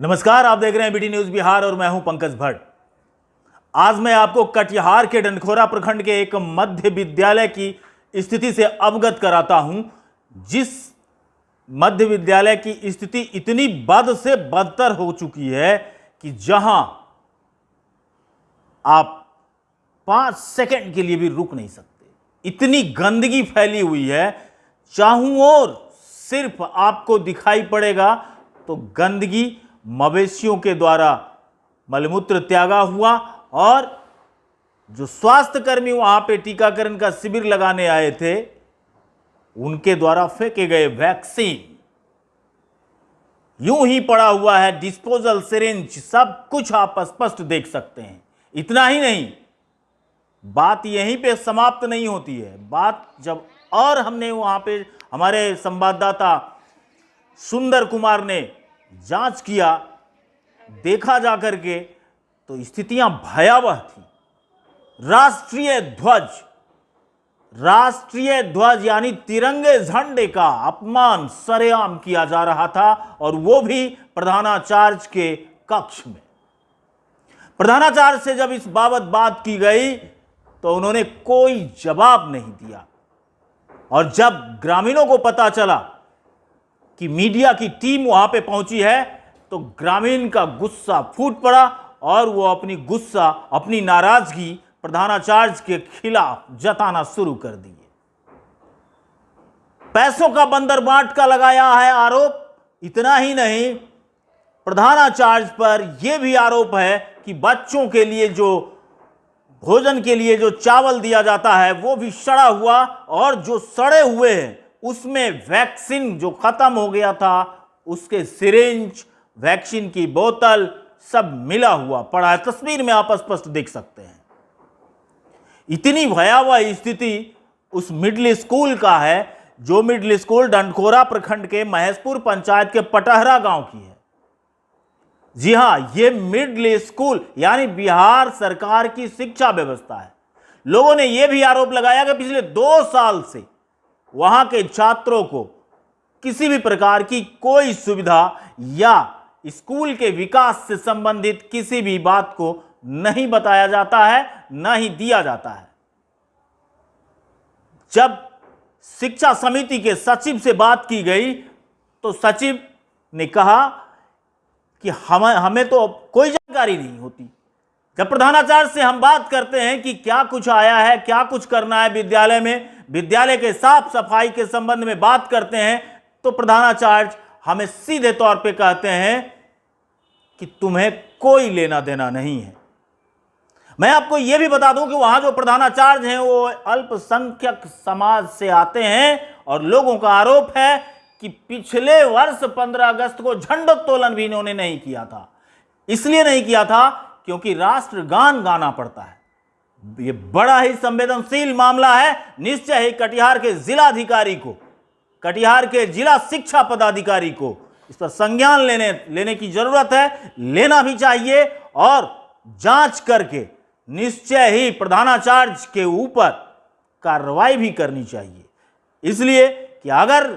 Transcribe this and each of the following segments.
नमस्कार, आप देख रहे हैं बीटी न्यूज बिहार और मैं हूं पंकज भट्ट। आज मैं आपको कटिहार के डंडखोरा प्रखंड के एक मध्य विद्यालय की स्थिति से अवगत कराता हूं, जिस मध्य विद्यालय की स्थिति इतनी बद से बदतर हो चुकी है कि जहां आप 5 सेकंड के लिए भी रुक नहीं सकते। इतनी गंदगी फैली हुई है, चारों ओर सिर्फ आपको दिखाई पड़ेगा तो गंदगी, मवेशियों के द्वारा मलमूत्र त्यागा हुआ और जो स्वास्थ्य कर्मी वहां पे टीकाकरण का शिविर लगाने आए थे उनके द्वारा फेंके गए वैक्सीन यूं ही पड़ा हुआ है। डिस्पोजल सिरिंज, सब कुछ आप स्पष्ट देख सकते हैं। इतना ही नहीं, बात यहीं पे समाप्त नहीं होती है। बात जब और हमने वहां पे हमारे संवाददाता सुंदर कुमार ने जांच किया, देखा जाकर के, तो स्थितियां भयावह थी। राष्ट्रीय ध्वज यानी तिरंगे झंडे का अपमान सरेआम किया जा रहा था, और वो भी प्रधानाचार्य के कक्ष में। प्रधानाचार्य से जब इस बाबत बात की गई तो उन्होंने कोई जवाब नहीं दिया, और जब ग्रामीणों को पता चला कि मीडिया की टीम वहां पे पहुंची है तो ग्रामीण का गुस्सा फूट पड़ा और वो अपनी नाराजगी प्रधानाचार्य के खिलाफ जताना शुरू कर दिए। पैसों का बंदरबाट का लगाया है आरोप। इतना ही नहीं, प्रधानाचार्य पर यह भी आरोप है कि बच्चों के लिए जो भोजन के लिए जो चावल दिया जाता है वो भी सड़ा हुआ, और जो सड़े हुए हैं उसमें वैक्सीन जो खत्म हो गया था उसके सिरिंज, वैक्सीन की बोतल सब मिला हुआ पड़ा है। तस्वीर में आप स्पष्ट देख सकते हैं। इतनी भयावह स्थिति उस मिडिल स्कूल का है, जो मिडिल स्कूल डंडखोरा प्रखंड के महेशपुर पंचायत के पटहरा गांव की है। जी हां, यह मिडिल स्कूल यानी बिहार सरकार की शिक्षा व्यवस्था है। लोगों ने यह भी आरोप लगाया कि पिछले 2 साल से वहां के छात्रों को किसी भी प्रकार की कोई सुविधा या स्कूल के विकास से संबंधित किसी भी बात को नहीं बताया जाता है, न ही दिया जाता है। जब शिक्षा समिति के सचिव से बात की गई तो सचिव ने कहा कि हमें तो कोई जानकारी नहीं होती। जब प्रधानाचार्य से हम बात करते हैं कि क्या कुछ आया है, क्या कुछ करना है विद्यालय में, विद्यालय के साफ सफाई के संबंध में बात करते हैं, तो प्रधानाचार्य हमें सीधे तौर पे कहते हैं कि तुम्हें कोई लेना देना नहीं है। मैं आपको यह भी बता दूं कि वहां जो प्रधानाचार्य हैं वो अल्पसंख्यक समाज से आते हैं, और लोगों का आरोप है कि पिछले वर्ष 15 अगस्त को झंडोत्तोलन भी इन्होंने नहीं किया था। इसलिए नहीं किया था क्योंकि राष्ट्रगान गाना पड़ता है। यह बड़ा ही संवेदनशील मामला है। निश्चय ही कटिहार के जिलाधिकारी को, कटिहार के जिला शिक्षा पदाधिकारी को इस पर संज्ञान लेने की जरूरत है, लेना भी चाहिए, और जांच करके निश्चय ही प्रधानाचार्य के ऊपर कार्रवाई भी करनी चाहिए। इसलिए कि अगर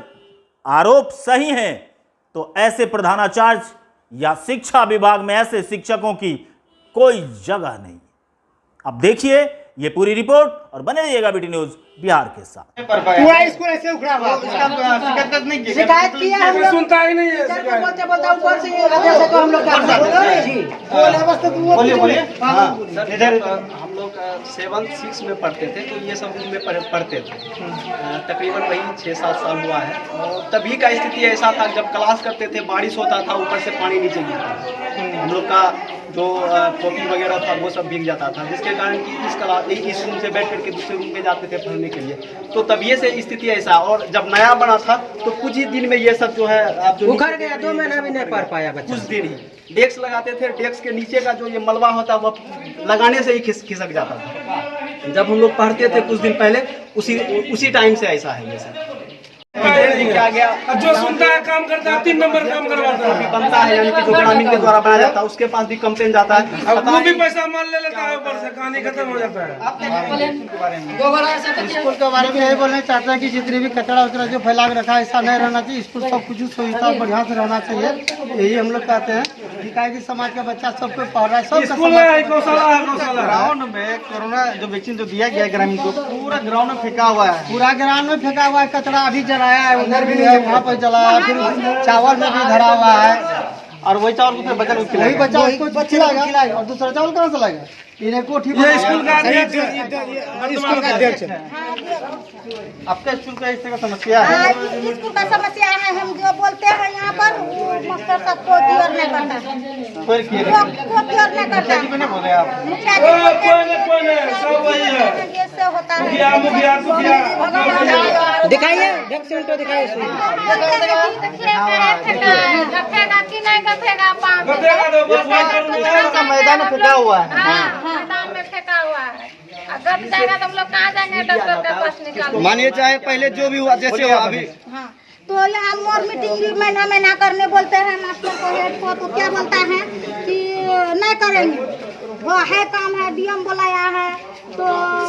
आरोप सही हैं तो ऐसे प्रधानाचार्य या शिक्षा विभाग में ऐसे शिक्षकों की कोई जगह नहीं। अब देखिए ये पूरी रिपोर्ट और बने रहिएगा बीटी न्यूज बिहार के साथ। पूरा स्कूल ऐसे उखड़ा हुआ है। शिकायत किया हम लोग, सुनता ही नहीं है। बोलते ऊपर से आदेश है तो हम लोग क्या करें जी? बोलिए। सर, इधर हम लोग 7, 6 में पढ़ते थे, तो ये सब में पढ़ते थे। तकरीबन वही 6-7 साल हुआ है। और तभी का स्थिति ऐसा था, जब क्लास करते थे बारिश होता था, ऊपर से पानी नीचे गिरता, हम लोग का जो टोपी वगैरह था वो सब भीग जाता था, जिसके कारण कि इस रूम से बैठ करके दूसरे रूम पे जाते थे पढ़ने के लिए। तो तभी से स्थिति ऐसा, और जब नया बना था तो कुछ ही दिन में ये सब जो है उखड़ गया। 2 महीना भी नहीं पढ़ पाया बच्चा। कुछ दिन ही डेस्क लगाते थे, डेस्क के नीचे का जो ये मलबा होता वो लगाने से ही खिसक जाता था। जब हम लोग पढ़ते थे कुछ दिन पहले, उसी टाइम से ऐसा है ये सब। क्या गया, जो सुनता है काम करता है, 3 नंबर काम करवाता है, बनता है, यानी कि जो ग्रामीण के द्वारा बनाया जाता है उसके पास भी कंप्लेन जाता है। अब वो भी पैसा मान ले लेता है, ऊपर से कहानी खत्म हो जाता है। स्कूल के बारे में यही बोलना चाहते हैं कि जितनी भी कचरा उचरा जो फैला के रखा है ऐसा नहीं रहना चाहिए। स्कूल सब कुछ सुविधा बढ़िया से रहना चाहिए, यही हम लोग कहते हैं। भिखारी समाज का बच्चा सबको पढ़ रहा है, सब स्कूल में है गौशाला है, गौशाला है। ग्राउंड में कोरोना जो वैक्सीन जो दिया गया है ग्रामीण को, पूरा ग्राउंड में फेंका हुआ है। पूरा ग्राउंड में फेंका हुआ है, कचरा अभी जलाया है, उधर भी है, वहाँ पर जलाया, फिर चावल में भी धरा हुआ है, और वही चावल को फिर बच्चा को वही खिलाएगा। बच्चा उसको खिलाएगा और दूसरा चावल कहाँ से लाएगा? इन्हें कोठी ये स्कूल का अध्यक्ष स्कूल का अध्यक्ष है। आपका स्कूल का इस तरह का समस्या है? स्कूल का समस्या है, हम जो बोलते हैं यहाँ पर वो मास्टर साहब को क्लियर नहीं करता है, कोई किए वो क्लियर नहीं करता मुखिया जी को नहीं बोले आप? मुखिया जी बोलते हैं कोई नहीं, सब वही है। कि इससे होता है। मुखिया दिखाइए, ढंग से उल्टा दिखाइए इसको। गफेगा कि नहीं गफेगा पाँव में? गफेगा तो बस वही कर दो। का मैदान में फेंका हुआ है। मैदान में फेंका हुआ है, गप जाएगा तो हम लोग कहाँ जाएंगे डॉक्टर के पास निकाल? मानिए चाहे पहले जो भी हुआ जैसे हुआ अभी, हाँ, तो यहाँ मोर मीटिंग महीना महीना करने बोलते हैं मास्टर को, हेड को, तो क्या बोलता है कि नहीं करेंगे, वो है काम है, डीएम बुलाया है, तो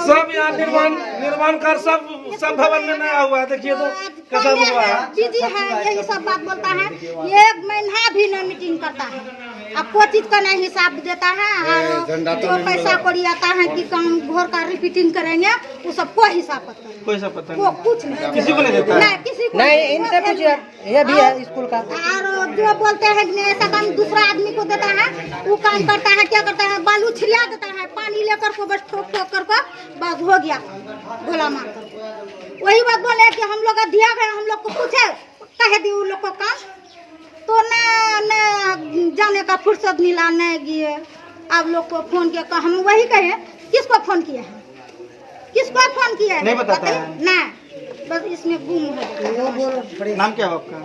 सब यहाँ निर्माण कर सब भवन में नया हुआ है, देखिए तो कैसा हुआ है। दीदी है यही सब बात बोलता है, एक महीना भी नहीं मीटिंग करता है, अब कोई चीज का नहीं हिसाब देता है, और जो पैसा कौड़ी आता है कि काम घर का रिपीटिंग करेंगे वो सब कोई हिसाब पता नहीं, कोई सब पता वो नहीं, कुछ नहीं, किसी को नहीं देता है। नहीं किसी को नहीं, इनसे पूछिए, ये भी है स्कूल का। और जो बोलते हैं कि ऐसा काम दूसरा आदमी को देता है, वो काम करता है, क्या करता है, बालू छिड़िया देता है, पानी लेकर को बस ठोक ठोक कर को बस हो गया गोला मार कर। वही बात बोले कि हम लोग का दिया गया, हम लोग को पूछे कहे दी उन लोग को काम, तो न जाने का फुर्सत मिला नहीं गए। आप लोग को फोन किया, हम वही कहे किसको फोन किया है, किसको फोन किया है नहीं बताता है। नहीं, बस इसमें गुम हो गया। नाम क्या है आपका?